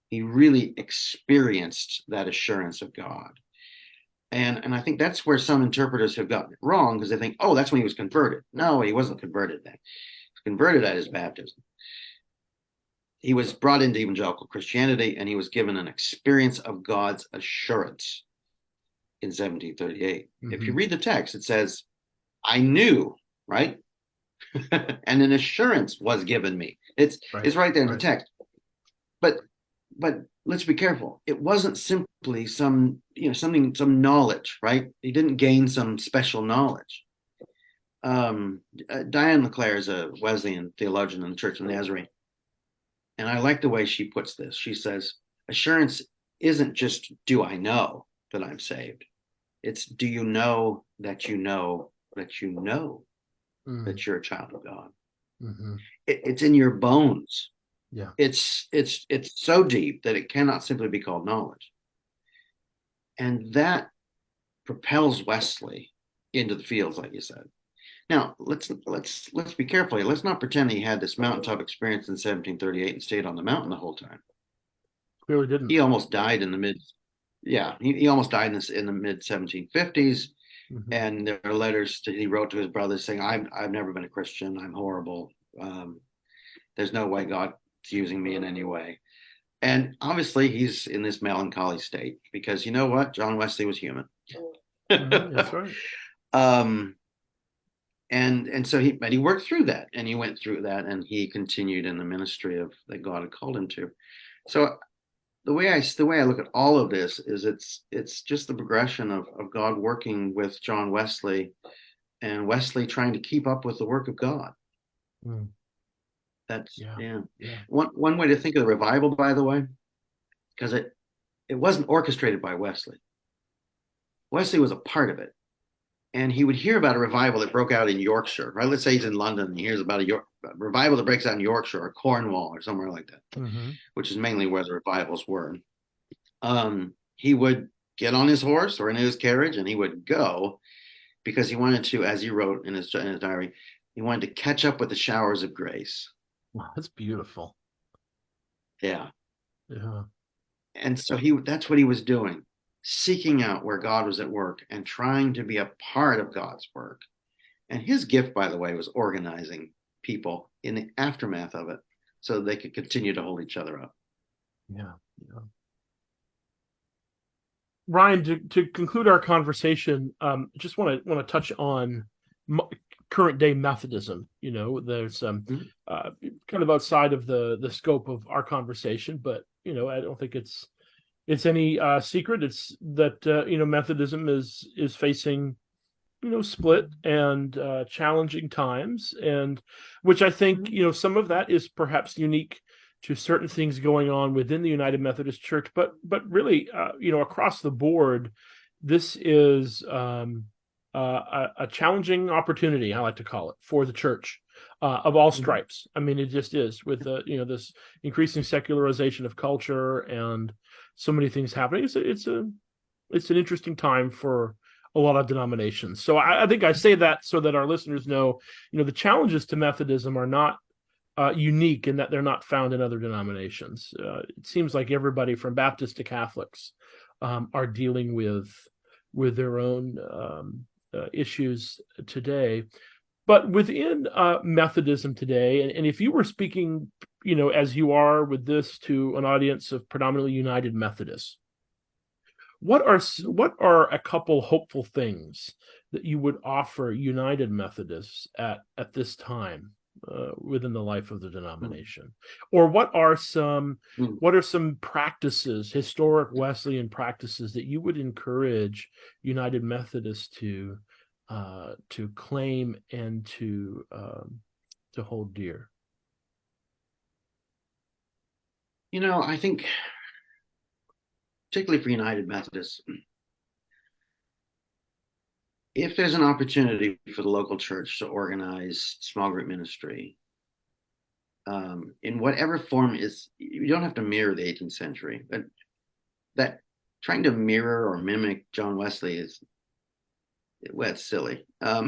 He really experienced that assurance of God. And I think that's where some interpreters have gotten it wrong, because they think, oh, that's when he was converted. No, he wasn't converted then. He was converted at his baptism. He was brought into evangelical Christianity, and he was given an experience of God's assurance in 1738. Mm-hmm. If you read the text, it says, I knew, right? And an assurance was given me. It's right there in the text. But let's be careful. It wasn't simply some knowledge, right? He didn't gain some special knowledge. Diane LeClaire is a Wesleyan theologian in the Church of the Nazarene. And I like the way she puts this. She says, assurance isn't just, do I know that I'm saved? It's, do you know that you know that you know that you're a child of God? Mm-hmm. It's in your bones. Yeah. It's so deep that it cannot simply be called knowledge. And that propels Wesley into the fields, like you said. Now, let's be careful here. Let's not pretend he had this mountaintop experience in 1738 and stayed on the mountain the whole time. Clearly didn't. He almost died in the mid. Yeah, he almost died in the mid 1750s. Mm-hmm. And there are letters he wrote to his brothers saying, "I've never been a Christian. I'm horrible. There's no way God's using me in any way." And obviously, he's in this melancholy state because you know what? John Wesley was human. Mm-hmm, that's right. And so he worked through that, and he went through that, and he continued in the ministry that God had called him to. So the way I look at all of this is it's just the progression of God working with John Wesley, and Wesley trying to keep up with the work of God. Mm. That's yeah. One way to think of the revival, by the way, because it wasn't orchestrated by Wesley. Wesley was a part of it. And he would hear about a revival that broke out in Yorkshire, right? Let's say he's in London and he hears about a revival that breaks out in Yorkshire or Cornwall or somewhere like that, mm-hmm. which is mainly where the revivals were. He would get on his horse or in his carriage and he would go because he wanted to, as he wrote in his diary, he wanted to catch up with the showers of grace. Wow, that's beautiful. Yeah. And so that's what he was doing. Seeking out where God was at work and trying to be a part of God's work. And his gift, by the way, was organizing people in the aftermath of it so they could continue to hold each other up. Yeah. Ryan, to conclude our conversation, just want to touch on current day Methodism. You know, there's kind of outside of the scope of our conversation, but you know, I don't think it's it's any secret. It's that Methodism is facing split and challenging times, and which I think some of that is perhaps unique to certain things going on within the United Methodist Church, but really across the board, this is a challenging opportunity, I like to call it, for the church of all stripes. I mean, it just is with this increasing secularization of culture and so many things happening. It's an interesting time for a lot of denominations. So I think I say that so that our listeners know, the challenges to Methodism are not unique in that they're not found in other denominations. It seems like everybody from Baptists to Catholics are dealing with their own issues today. But within Methodism today, and if you were speaking, as you are with this to an audience of predominantly United Methodists, what are a couple hopeful things that you would offer United Methodists at this time within the life of the denomination? Or what are some practices, historic Wesleyan practices, that you would encourage United Methodists to claim and to hold dear? I think particularly for United Methodists, if there's an opportunity for the local church to organize small group ministry, in whatever form, you don't have to mirror the 18th century, but that trying to mirror or mimic John Wesley it's silly. I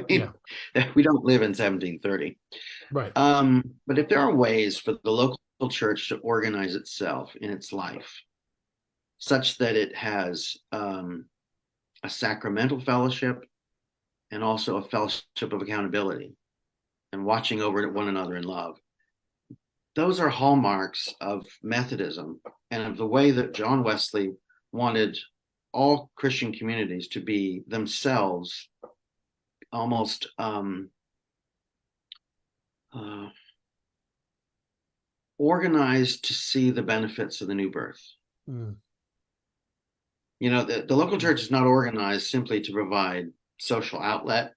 mean, we don't live in 1730. Right. But if there are ways for the local church to organize itself in its life such that it has a sacramental fellowship and also a fellowship of accountability and watching over one another in love, those are hallmarks of Methodism and of the way that John Wesley wanted all Christian communities to be themselves almost organized to see the benefits of the new birth. The local church is not organized simply to provide social outlet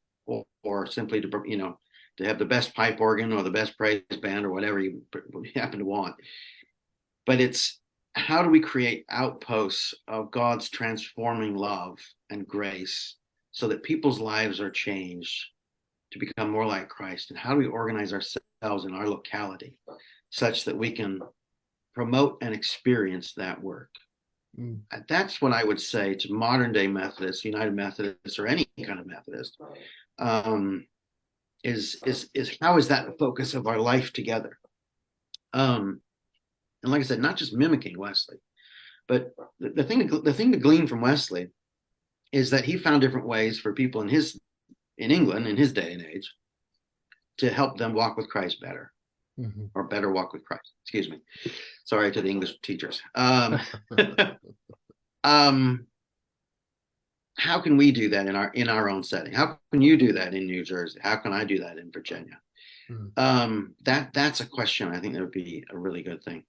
or simply to have the best pipe organ or the best praise band or whatever you happen to want. But it's, how do we create outposts of God's transforming love and grace so that people's lives are changed to become more like Christ? And how do we organize ourselves in our locality such that we can promote and experience that work? That's what I would say to modern day Methodists, United Methodists, or any kind of Methodist, is how is that the focus of our life together? And like I said, not just mimicking Wesley, but the thing to glean from Wesley is that he found different ways for people in England in his day and age to help them walk with Christ better, or better walk with Christ. Excuse me. Sorry to the English teachers. How can we do that in our own setting? How can you do that in New Jersey? How can I do that in Virginia? That's a question I think that would be a really good thing.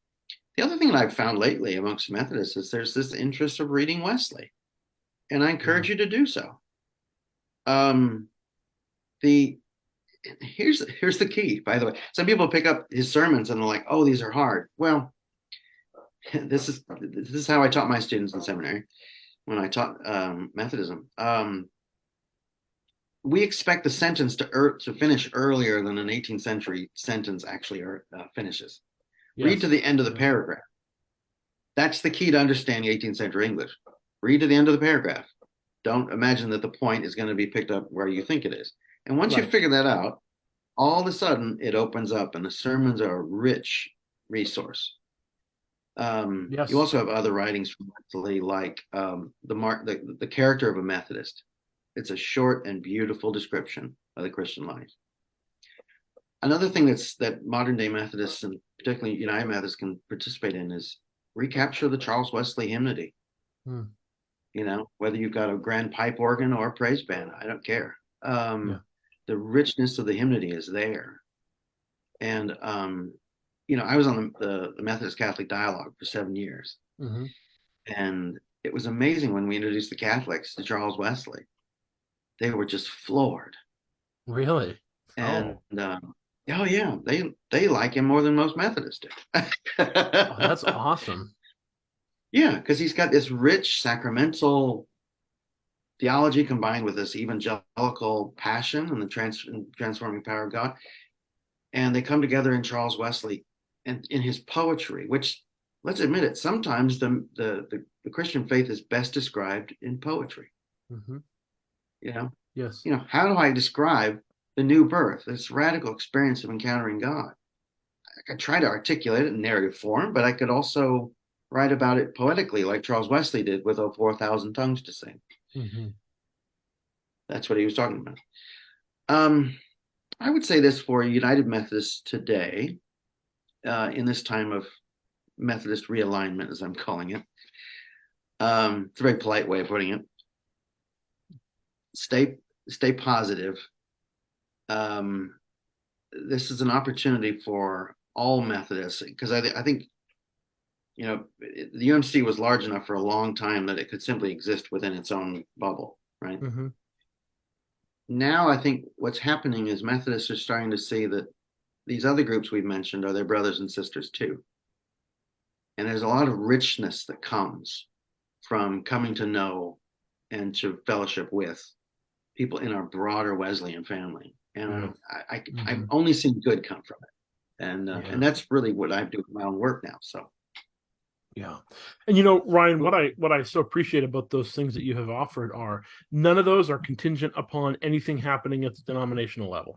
The other thing that I've found lately amongst Methodists is there's this interest of reading Wesley, and I encourage you to do so. Here's the key, by the way. Some people pick up his sermons and they're like, "Oh, these are hard." Well, this is how I taught my students in seminary when I taught Methodism. We expect the sentence to finish earlier than an 18th century sentence actually finishes. Yes. Read to the end of the paragraph. That's the key to understanding 18th century English. Read to the end of the paragraph. Don't imagine that the point is going to be picked up where you think it is. And once you figure that out, all of a sudden it opens up, and the sermons are a rich resource. You also have other writings from Wesley, like the character of a Methodist. It's a short and beautiful description of the Christian life. Another thing that modern day Methodists, and particularly United Methodists, can participate in is recapture the Charles Wesley hymnody. Whether you've got a grand pipe organ or a praise band, I don't care. The richness of the hymnody is there. And I was on the Methodist Catholic Dialogue for 7 years. And it was amazing when we introduced the Catholics to Charles Wesley. They were just floored. Really? And Oh, oh yeah, they like him more than most Methodists do. oh, that's awesome. Yeah, because he's got this rich sacramental theology combined with this evangelical passion and the transforming power of God. And they come together in Charles Wesley and in his poetry, which, let's admit it, sometimes the Christian faith is best described in poetry. Hmm. You know, Yes. how do I describe the new birth, this radical experience of encountering God? I could try to articulate it in narrative form, but I could also write about it poetically, like Charles Wesley did with "Oh 4,000 Tongues to Sing." Hmm. That's what he was talking about. Um, I would say this for United Methodists today, in this time of Methodist realignment, as I'm calling it. It's a very polite way of putting it. Stay stay positive. Um, this is an opportunity for all Methodists because I think the UMC was large enough for a long time that it could simply exist within its own bubble, right? Hmm. Now I think what's happening is Methodists are starting to see that these other groups we've mentioned are their brothers and sisters too. And there's a lot of richness that comes from coming to know and to fellowship with people in our broader Wesleyan family. Yeah. And I've Hmm. only seen good come from it. And Yeah. that's really what I do with my own work now. So, Yeah. And Ryan, what I so appreciate about those things that you have offered are none of those are contingent upon anything happening at the denominational level.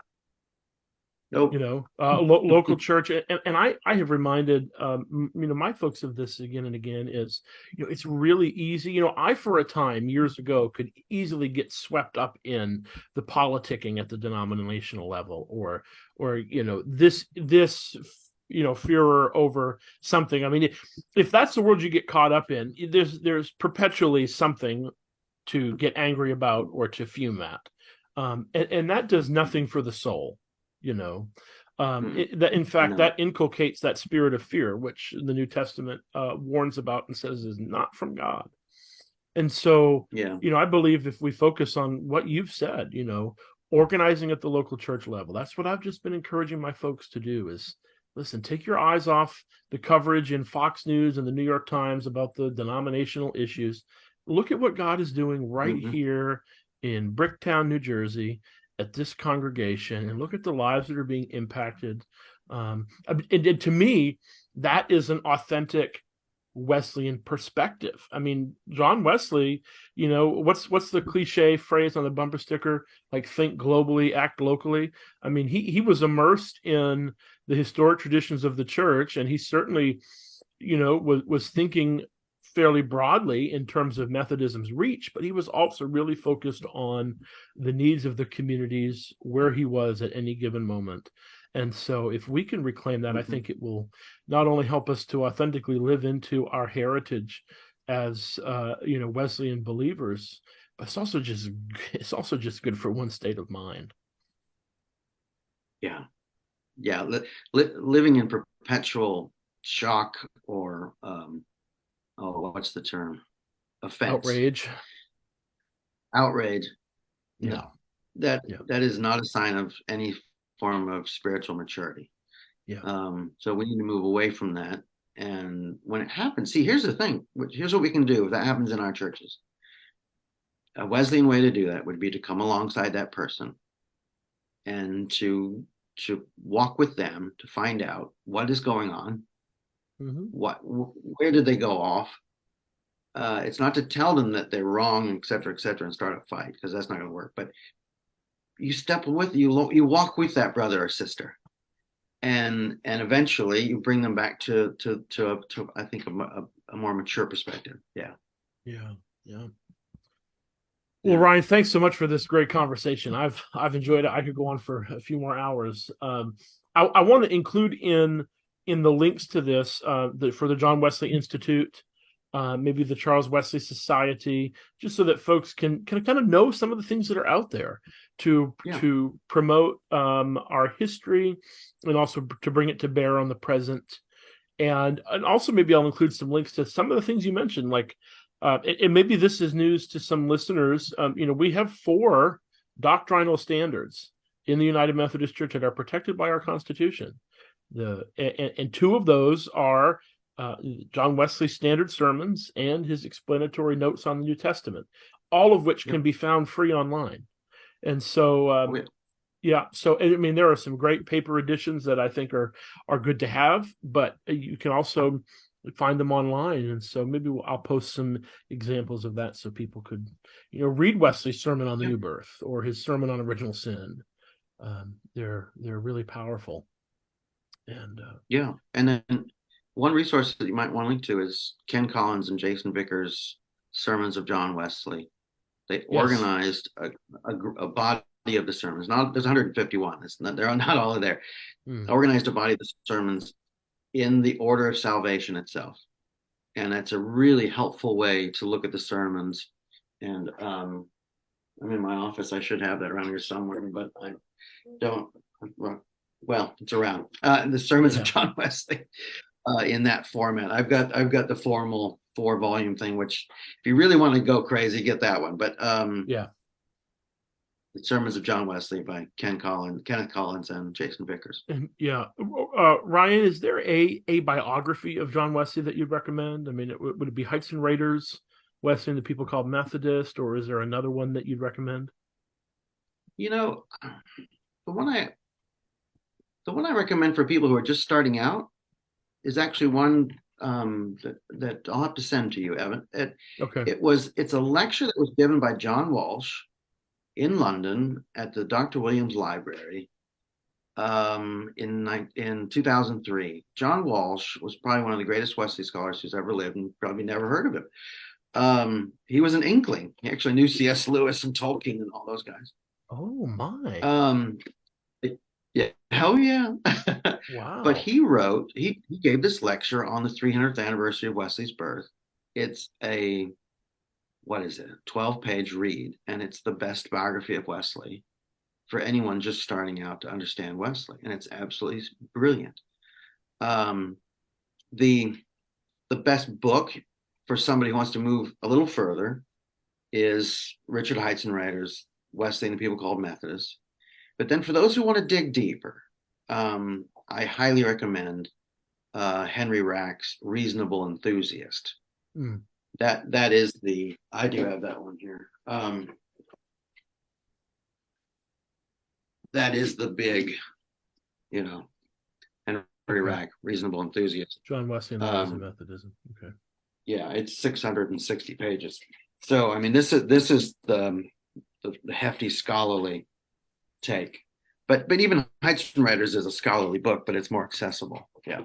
nope. Local church, and I have reminded my folks of this again and again is it's really easy. I for a time years ago could easily get swept up in the politicking at the denominational level, or this furor over something. I mean, if that's the world you get caught up in, there's perpetually something to get angry about or to fume at, and that does nothing for the soul. you know that in fact No. that inculcates that spirit of fear, which the New Testament warns about and says is not from God. And so Yeah. I believe if we focus on what you've said, organizing at the local church level, that's what I've just been encouraging my folks to do is listen, take your eyes off the coverage in Fox News and the New York Times about the denominational issues. Look at what God is doing right Mm-hmm. here in Bricktown, New Jersey, at this congregation, and look at the lives that are being impacted. And to me, that is an authentic Wesleyan perspective. I mean, John Wesley, what's the cliche phrase on the bumper sticker? Like, think globally, act locally. I mean, he was immersed in the historic traditions of the church, and he certainly, was thinking fairly broadly in terms of Methodism's reach, but he was also really focused on the needs of the communities where he was at any given moment. And so if we can reclaim that, I Mm-hmm. think it will not only help us to authentically live into our heritage as Wesleyan believers, but it's also just good for one state of mind. Yeah. Yeah. Living in perpetual shock or, what's the term? Offense, Outrage. outrage. Yeah. No, that Yeah. that is not a sign of any form of spiritual maturity. Yeah. So we need to move away from that. And when it happens, see, here's the thing. Here's what we can do if that happens in our churches. A Wesleyan way to do that would be to come alongside that person and to walk with them to find out what is going on, Mm-hmm. where did they go off. It's not to tell them that they're wrong, et cetera, and start a fight because that's not going to work. But you walk with that brother or sister, and eventually you bring them back to I think a more mature perspective. Yeah. Yeah. Yeah. Well, Yeah. Ryan, thanks so much for this great conversation. I've enjoyed it. I could go on for a few more hours. I want to include in the links to this for the John Wesley Institute, maybe the Charles Wesley Society, just so that folks can kind of know some of the things that are out there to Yeah. to promote our history and also to bring it to bear on the present. And also maybe I'll include some links to some of the things you mentioned, like and maybe this is news to some listeners. We have 4 doctrinal standards in the United Methodist Church that are protected by our Constitution. And 2 of those are John Wesley's standard sermons and his explanatory notes on the New Testament, all of which can be found free online. And so, yeah, so I mean, there are some great paper editions that I think are good to have, but you can also find them online. And so maybe I'll post some examples of that so people could, read Wesley's sermon on the new birth or his sermon on original sin. They're really powerful. And and then one resource that you might want to link to is Ken Collins and Jason Vickers' Sermons of John Wesley. They organized a body of the sermons. There's 151. They're not all there. Organized a body of the sermons in the order of salvation itself, and that's a really helpful way to look at the sermons. And I'm in my office. I should have that around here somewhere, but I don't. Well, it's around the Sermons of John Wesley in that format. I've got the formal 4-volume thing, which if you really want to go crazy, get that one. But the Sermons of John Wesley by Kenneth Collins, and Jason Vickers. And Ryan, is there a biography of John Wesley that you'd recommend? I mean, would it be Heights and Raiders, Wesley and the People Called Methodist, or is there another one that you'd recommend? The one I recommend for people who are just starting out is actually one that I'll have to send to you, Evan. It's a lecture that was given by John Walsh in London at the Dr. Williams Library in 2003. John Walsh was probably one of the greatest Wesley scholars who's ever lived, and probably never heard of him. He was an inkling. He actually knew C.S. Lewis and Tolkien and all those guys. Oh my! Yeah, hell yeah! Wow. But he gave this lecture on the 300th anniversary of Wesley's birth. It's a 12-page read, and it's the best biography of Wesley for anyone just starting out to understand Wesley, and it's absolutely brilliant. The best book for somebody who wants to move a little further is Richard Heisenreiter's Wesley and the People Called Methodist. But then for those who want to dig deeper, I highly recommend Henry Rack's Reasonable Enthusiast. That is I do have that one here. That is the big, Henry Rack, Reasonable Enthusiast. John Wesley and the Rise of Methodism. Okay. Yeah, it's 660 pages. So I mean, this is the hefty scholarly take. But even Heisenreiter's is a scholarly book, but it's more accessible. Yeah.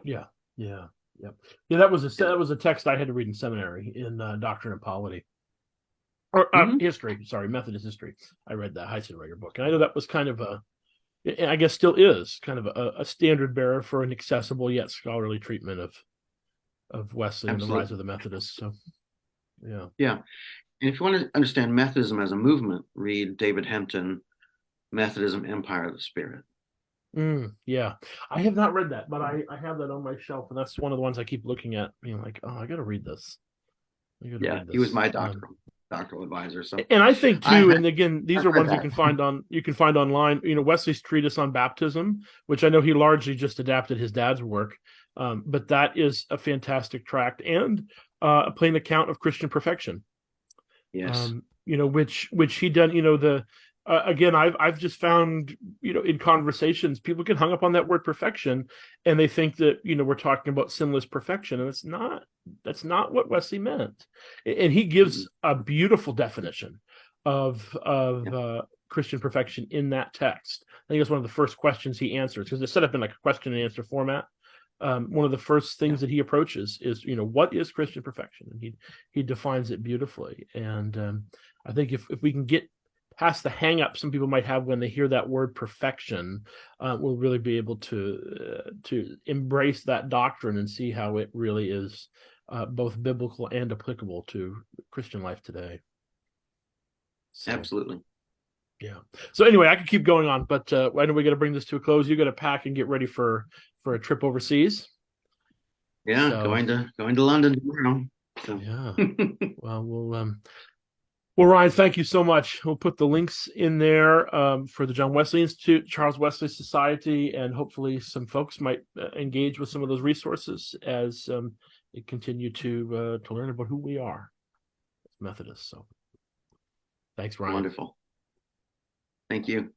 That was a text I had to read in seminary in Doctrine and Polity, or history. Sorry, Methodist history. I read that Heisenreiter book, and I know that was kind of and I guess still is kind of a standard bearer for an accessible yet scholarly treatment of Wesley and the rise of the Methodists. So, yeah. And if you want to understand Methodism as a movement, read David Hempton, Methodism, Empire of the Spirit. Yeah, I have not read that, but I have that on my shelf, and that's one of the ones I keep looking at, being like, oh, I got to read this. Read this. He was my doctoral advisor. So, and I think too, and again, these are ones you can find online. Wesley's treatise on baptism, which I know he largely just adapted his dad's work, but that is a fantastic tract and a plain account of Christian perfection. Yes, which he done. Again, I've just found, in conversations, people get hung up on that word perfection, and they think that, we're talking about sinless perfection, and that's not what Wesley meant. And he gives a beautiful definition of Christian perfection in that text. I think it's one of the first questions he answers, because it's set up in like a question and answer format. One of the first things that he approaches is, what is Christian perfection? And he defines it beautifully. And I think if we can get past the hang-up some people might have when they hear that word perfection, we'll really be able to embrace that doctrine and see how it really is both biblical and applicable to Christian life today. So, absolutely. Yeah. So anyway, I could keep going on, but I know we got to bring this to a close. You got to pack and get ready for a trip overseas. Yeah, So going to London tomorrow. So yeah, well, well, Ryan, thank you so much. We'll put the links in there for the John Wesley Institute, Charles Wesley Society, and hopefully some folks might engage with some of those resources as they continue to learn about who we are as Methodists. So, thanks, Ryan. wonderful. Thank you.